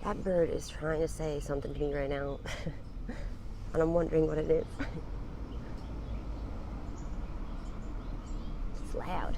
That bird is trying to say something to me right now. And I'm wondering what it is. It's loud.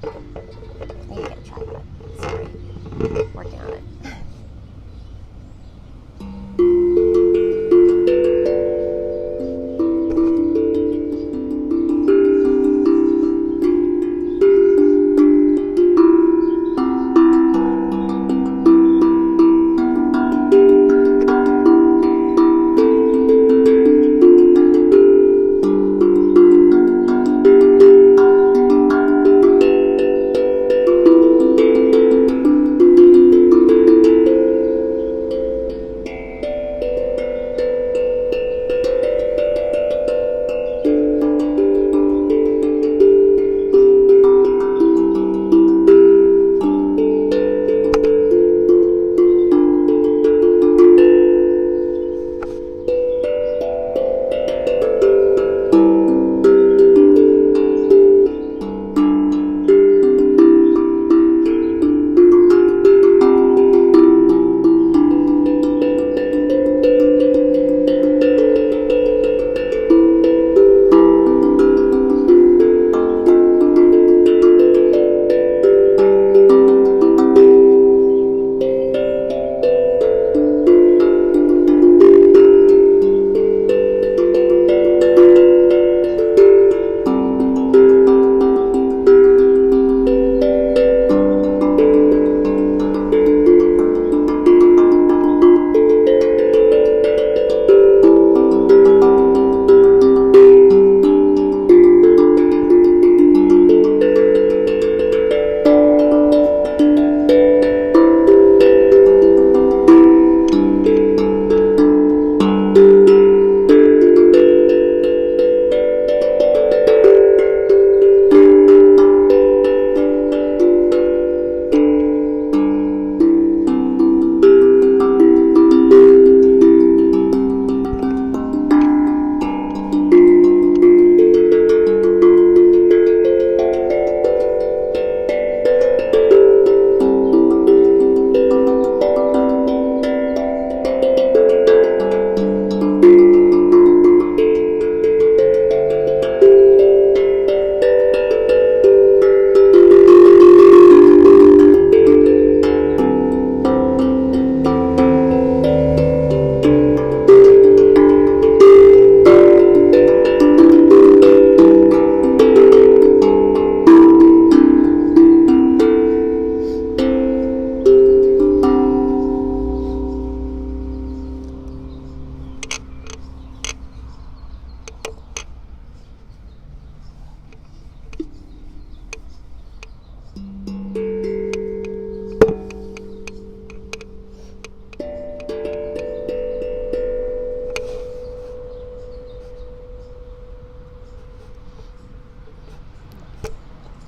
I need to get a tripod. Sorry. Working on it.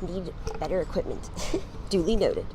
Need better equipment. Duly noted.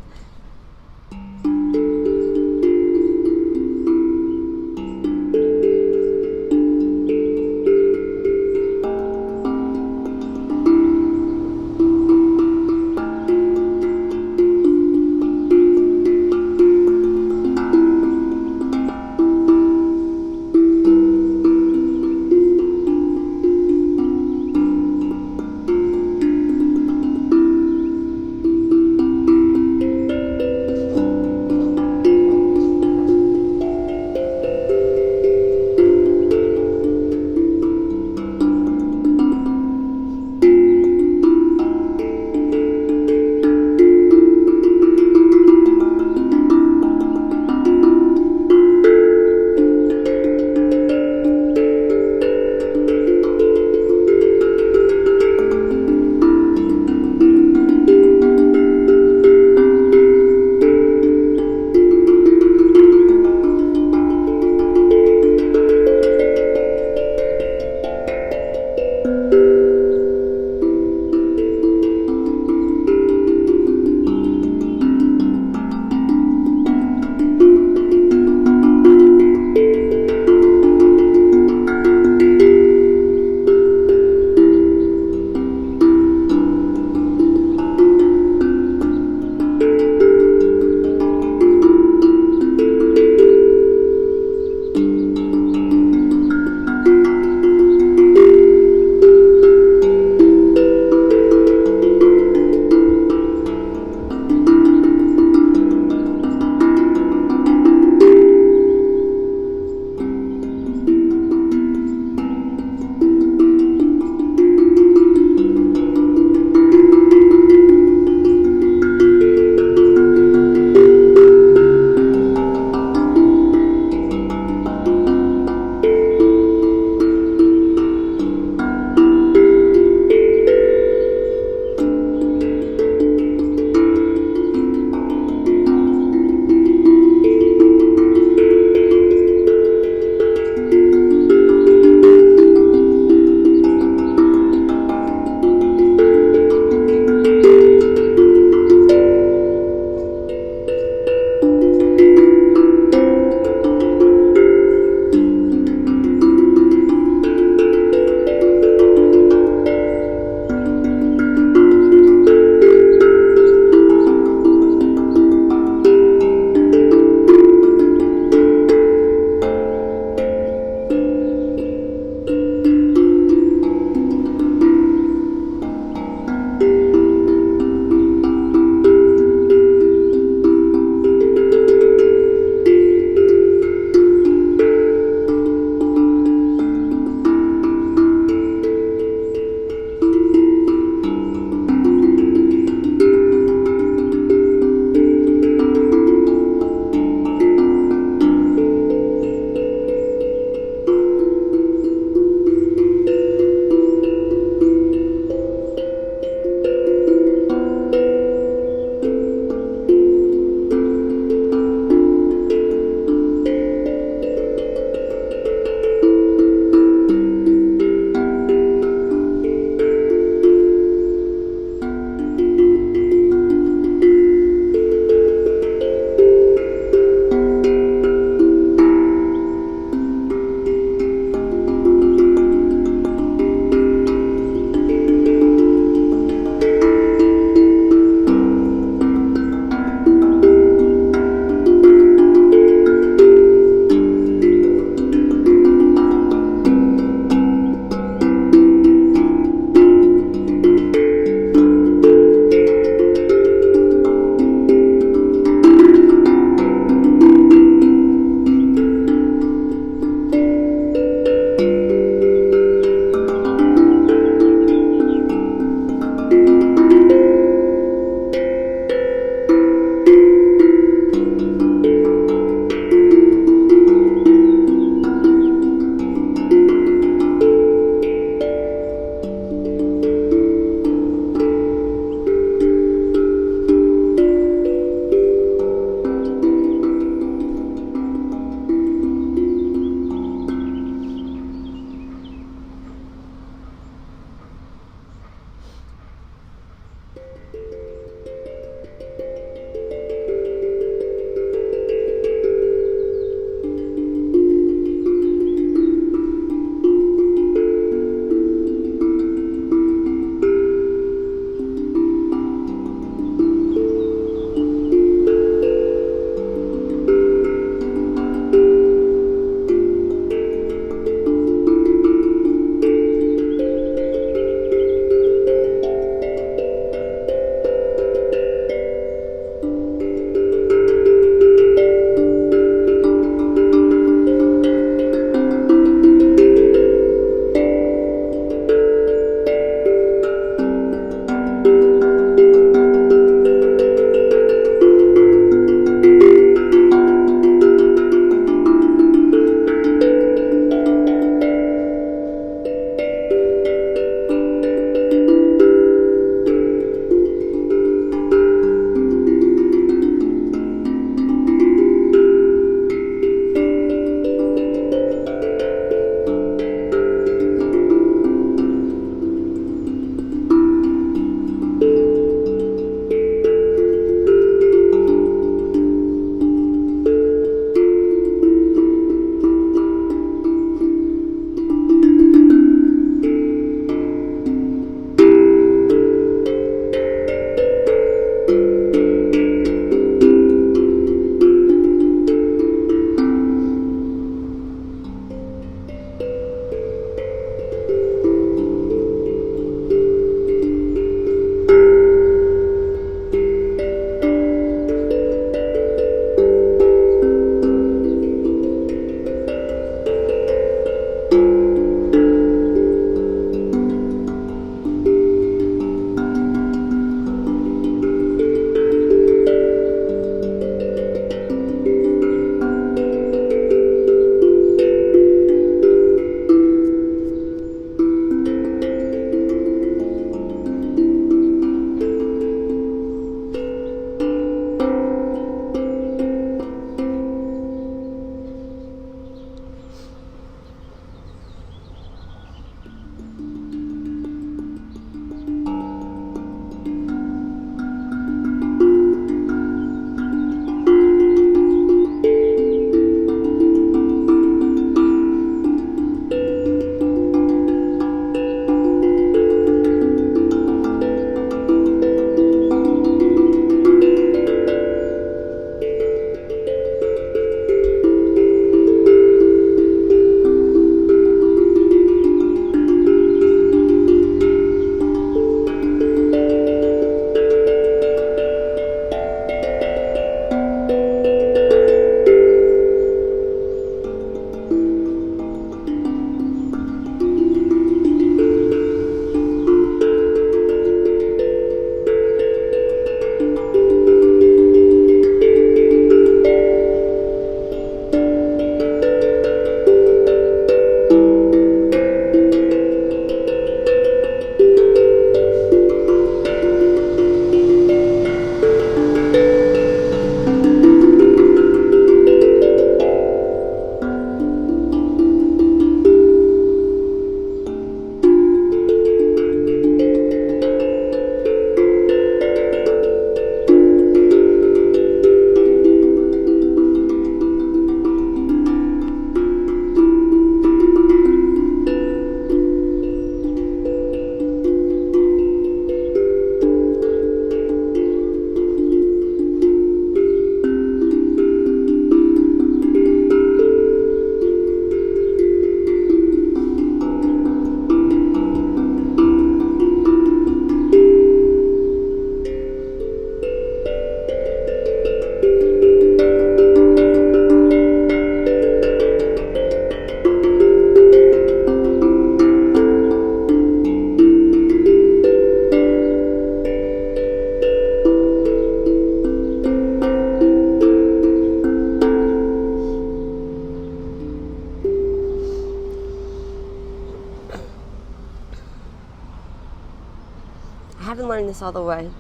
this all the way,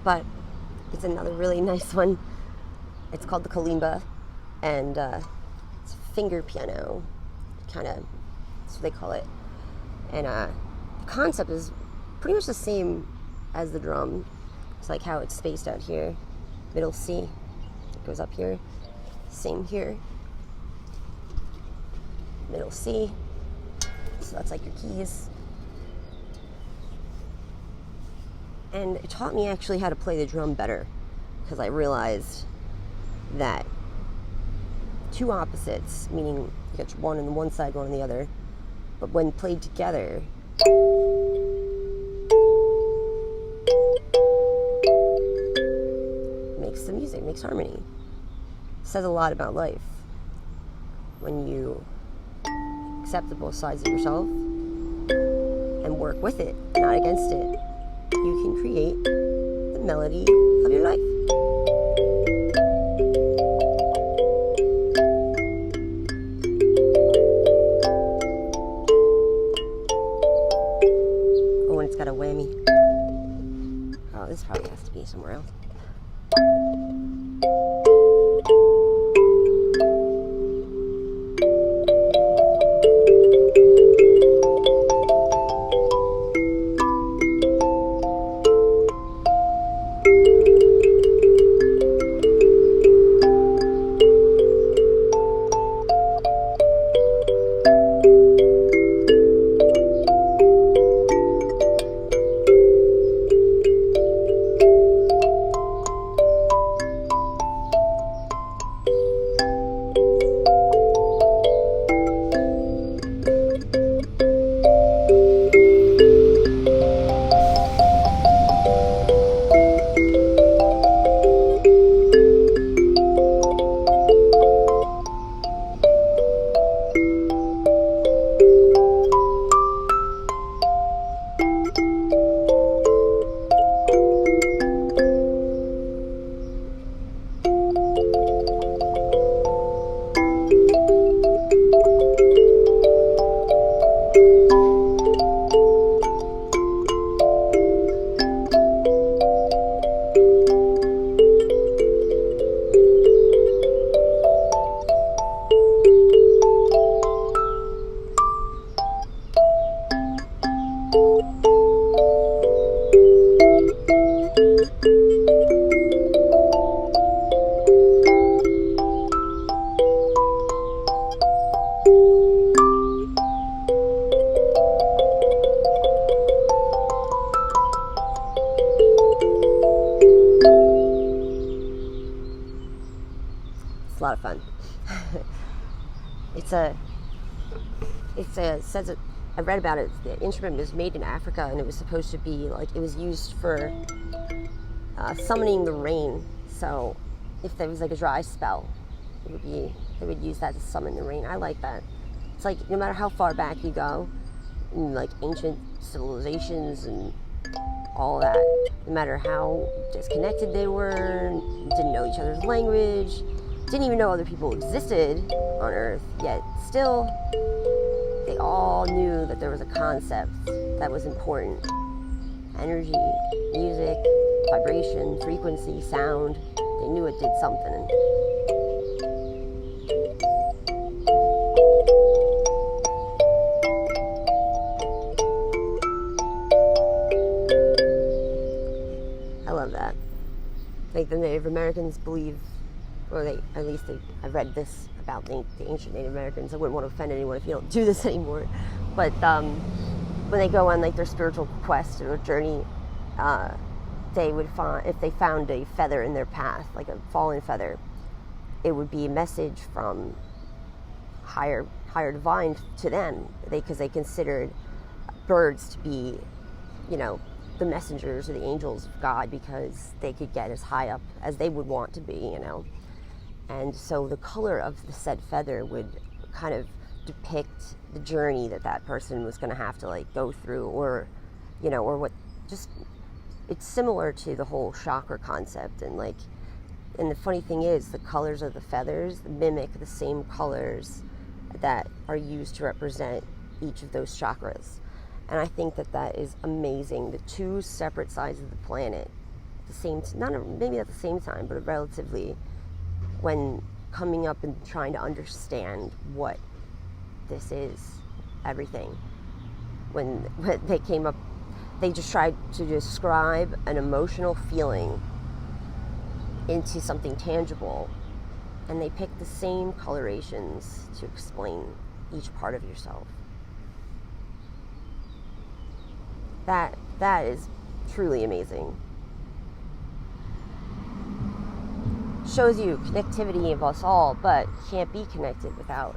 but it's another really nice one. It's called the kalimba, and it's finger piano, kind of, that's what they call it. And the concept is pretty much the same as the drum. It's like how it's spaced out here, middle C, it goes up here, same here, middle C, so that's like your keys. And it taught me actually how to play the drum better, because I realized that two opposites, meaning you get one on one side, one on the other, but when played together, makes the music, makes harmony. It says a lot about life. When you accept the both sides of yourself and work with it, not against it, you can create the melody of your life. Oh, and it's got a whammy. Oh, this probably has to be somewhere else. A lot of fun. Says it, I read about it, the instrument was made in Africa, and it was supposed to be like, it was used for summoning the rain. So if there was like a dry spell, they would use that to summon the rain. I like that. It's like, no matter how far back you go in like ancient civilizations and all that, no matter how disconnected they were, didn't know each other's language, didn't even know other people existed on Earth, yet still they all knew that there was a concept that was important. Energy, music, vibration, frequency, sound. They knew it did something. I love that. Like the Native Americans believe, or I read this about the ancient Native Americans. I wouldn't want to offend anyone if you don't do this anymore. But when they go on like their spiritual quest or journey, they would find, if they found a feather in their path, like a fallen feather, it would be a message from higher divine to them. Because they considered birds to be, the messengers or the angels of God, because they could get as high up as they would want to be, And so the color of the said feather would kind of depict the journey that person was going to have to like go through, or what, just, it's similar to the whole chakra concept. And the funny thing is, the colors of the feathers mimic the same colors that are used to represent each of those chakras. And I think that that is amazing. The two separate sides of the planet, the same, maybe at the same time, but relatively, when coming up and trying to understand what this is, everything. When they came up, they just tried to describe an emotional feeling into something tangible, and they picked the same colorations to explain each part of yourself. That is truly amazing. Shows you connectivity of us all, but can't be connected without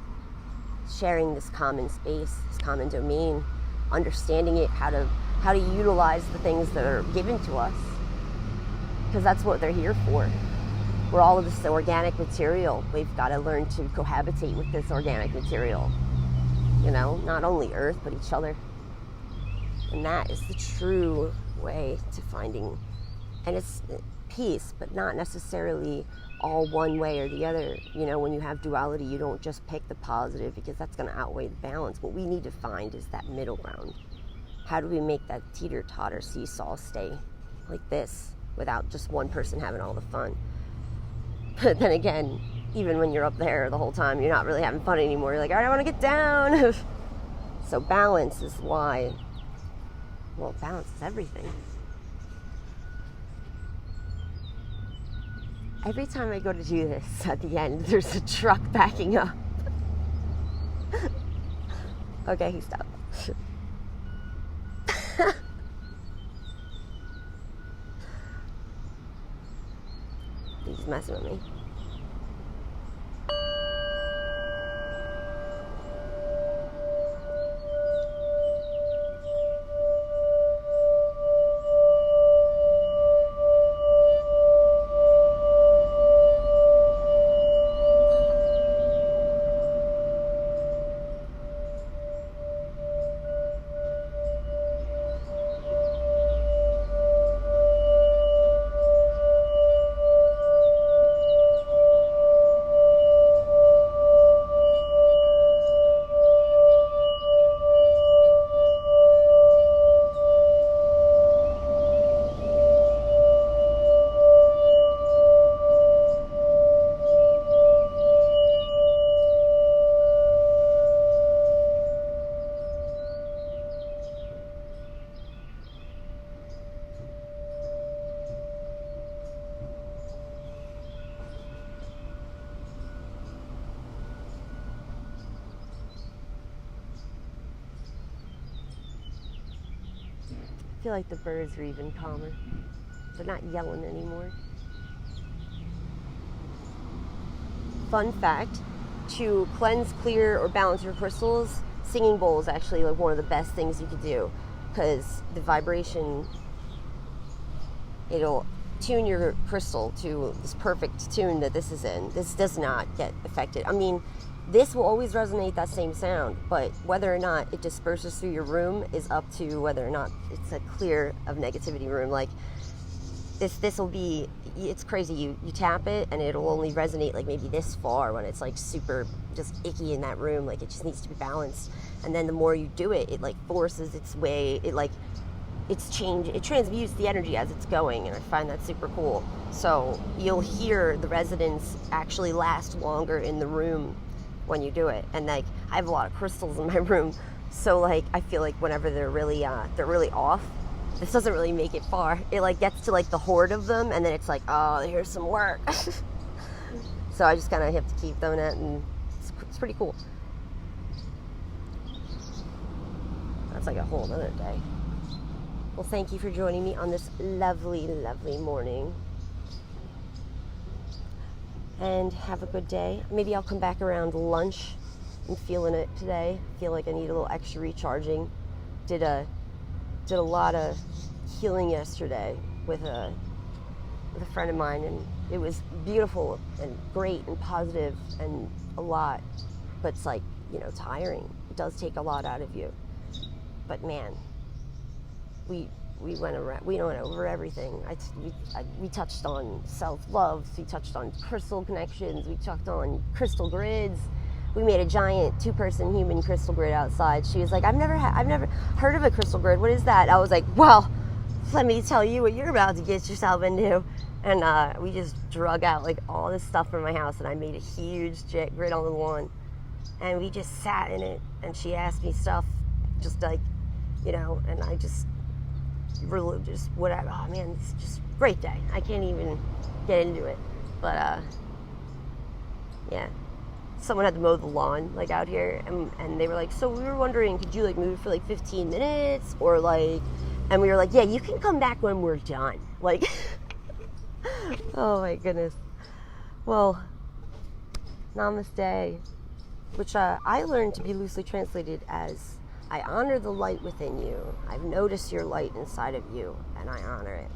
sharing this common space, this common domain, understanding it, how to utilize the things that are given to us, because that's what they're here for. We're all of this organic material. We've got to learn to cohabitate with this organic material. You know, not only Earth, but each other. And that is the true way to finding, and it's peace, but not necessarily all one way or the other. You know, when you have duality, you don't just pick the positive, because that's going to outweigh the balance. What we need to find is that middle ground. How do we make that teeter-totter seesaw stay like this without just one person having all the fun? But then again, even when you're up there the whole time, you're not really having fun anymore. You're like, all right, I want to get down. So balance is why, well, balance is everything. Every time I go to do this, at the end, there's a truck backing up. Okay, he stopped. He's messing with me. I feel like the birds are even calmer. They're not yelling anymore. Fun fact, to cleanse, clear, or balance your crystals, singing bowl is actually like one of the best things you could do, because the vibration, it'll tune your crystal to this perfect tune that this is in. This does not get affected. I mean, this will always resonate that same sound, but whether or not it disperses through your room is up to whether or not it's a clear of negativity room. Like this will be, it's crazy. You tap it and it'll only resonate like maybe this far when it's like super just icky in that room. Like it just needs to be balanced. And then the more you do it, it like forces its way. It transmutes the energy as it's going, and I find that super cool. So you'll hear the resonance actually last longer in the room when you do it. And like I have a lot of crystals in my room, so like I feel like whenever they're really off, this doesn't really make it far. It like gets to like the horde of them, and then it's like, oh, here's some work. So I just kind of have to keep doing it, and it's pretty cool. That's like a whole other day. Well, thank you for joining me on this lovely, lovely morning. And have a good day. Maybe I'll come back around lunch. I'm feeling it today. Feel like I need a little extra recharging. Did a lot of healing yesterday with a friend of mine, and it was beautiful and great and positive and a lot. But it's like, tiring. It does take a lot out of you. But man, we went over everything. We touched on self-love. We touched on crystal connections. We touched on crystal grids. we made a giant 2-person human crystal grid outside. She was like, I've never heard of a crystal grid. What is that? I was like, well, let me tell you what you're about to get yourself into. And we just drug out like all this stuff from my house, and I made a huge grid on the lawn, and we just sat in it, and she asked me stuff just like, you know, and I just whatever. Oh man, it's just a great day. I can't even get into it. But yeah, someone had to mow the lawn like out here, and they were like, so we were wondering, could you like move for like 15 minutes or like, and we were like, yeah, you can come back when we're done. Like, oh my goodness. Well, namaste, which I learned to be loosely translated as, I honor the light within you. I've noticed your light inside of you, and I honor it.